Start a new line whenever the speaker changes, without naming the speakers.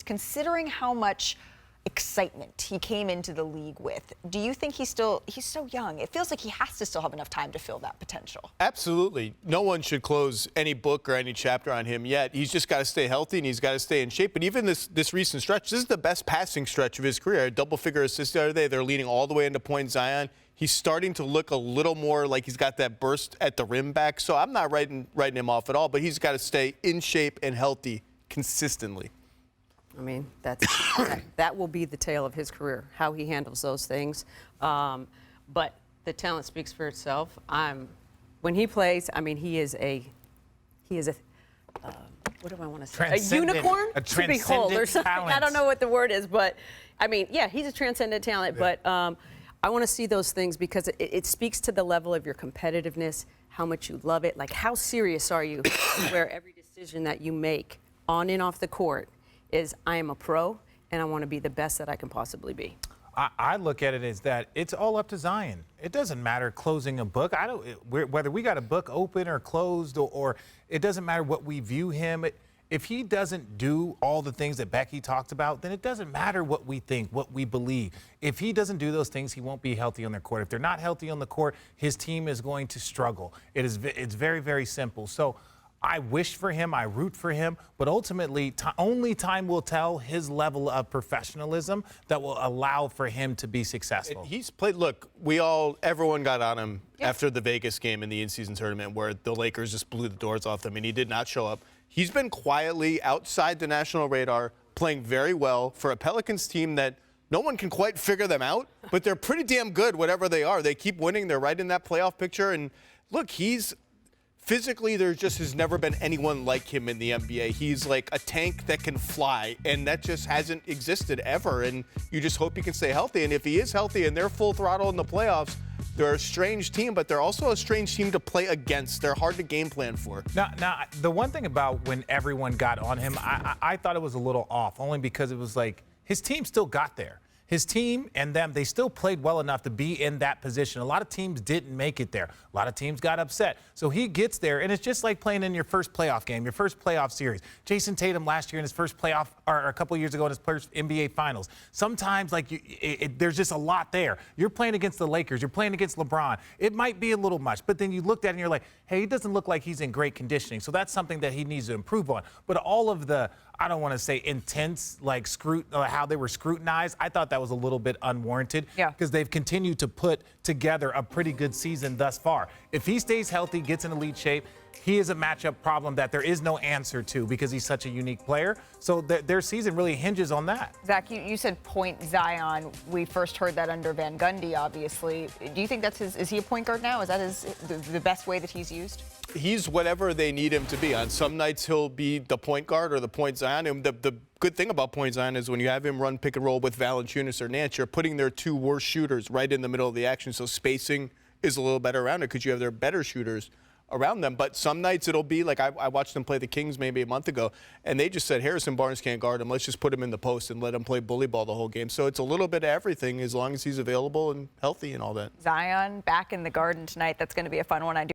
considering how much excitement he came into the league with. Do you think he's so young? It feels like he has to still have enough time to fill that potential.
Absolutely. No one should close any book or any chapter on him yet. He's just got to stay healthy and he's got to stay in shape. But even this recent stretch, this is the best passing stretch of his career. A double-figure assist the other day. They're leading all the way into point Zion. He's starting to look a little more like he's got that burst at the rim back. So I'm not writing him off at all, but he's got to stay in shape and healthy consistently.
I mean, that will be the tale of his career, how he handles those things. But the talent speaks for itself. When he plays, I mean, he is a what do I want to say? A unicorn to behold, or something. Talent. I don't know what the word is, but I mean, yeah, he's a transcendent talent. Yeah. But I want to see those things because it speaks to the level of your competitiveness, how much you love it, like how serious are you, where every decision that you make on and off the court is I am a pro, and I want to be the best that I can possibly be.
I look at it as that it's all up to Zion. It doesn't matter closing a book. Whether we got a book open or closed, or it doesn't matter what we view him. If he doesn't do all the things that Becky talked about, then it doesn't matter what we think, what we believe. If he doesn't do those things, he won't be healthy on the court. If they're not healthy on the court, his team is going to struggle. It's very, very simple. So I wish for him, I root for him, but ultimately only time will tell his level of professionalism that will allow for him to be successful.
He's played, look, everyone got on him after the Vegas game in the in-season tournament where the Lakers just blew the doors off them and he did not show up. He's been quietly outside the national radar, playing very well for a Pelicans team that no one can quite figure them out, but they're pretty damn good, whatever they are. They keep winning. They're right in that playoff picture. And look, physically, there just has never been anyone like him in the NBA. He's like a tank that can fly, and that just hasn't existed ever. And you just hope he can stay healthy. And if he is healthy and they're full throttle in the playoffs, they're a strange team, but they're also a strange team to play against. They're hard to game plan for.
Now, the one thing about when everyone got on him, I thought it was a little off, only because it was like his team still got there. His team and them, they still played well enough to be in that position. A lot of teams didn't make it there. A lot of teams got upset. So he gets there, and it's just like playing in your first playoff game, your first playoff series. Jason Tatum last year in his first playoff, or a couple years ago in his first NBA Finals. Sometimes, there's just a lot there. You're playing against the Lakers. You're playing against LeBron. It might be a little much, but then you looked at it and you're like, hey, he doesn't look like he's in great conditioning. So that's something that he needs to improve on. But all of the, I don't want to say intense, how they were scrutinized, I thought that was a little bit unwarranted.
Yeah.
Because they've continued to put together a pretty good season thus far. If he stays healthy, gets in elite shape, he is a matchup problem that there is no answer to because he's such a unique player. So their season really hinges on that.
Zach, you said point Zion. We first heard that under Van Gundy, obviously. Do you think that's is he a point guard now? Is that the best way that he's used?
He's whatever they need him to be. On some nights, he'll be the point guard or the point Zion. And the good thing about point Zion is when you have him run pick and roll with Valanciunas or Nance, you're putting their two worst shooters right in the middle of the action. So spacing is a little better around it because you have their better shooters around them. But some nights it'll be like I watched them play the Kings maybe a month ago, and they just said Harrison Barnes can't guard him. Let's just put him in the post and let him play bully ball the whole game. So it's a little bit of everything as long as he's available and healthy and all that.
Zion back in the Garden tonight. That's going to be a fun one. I do.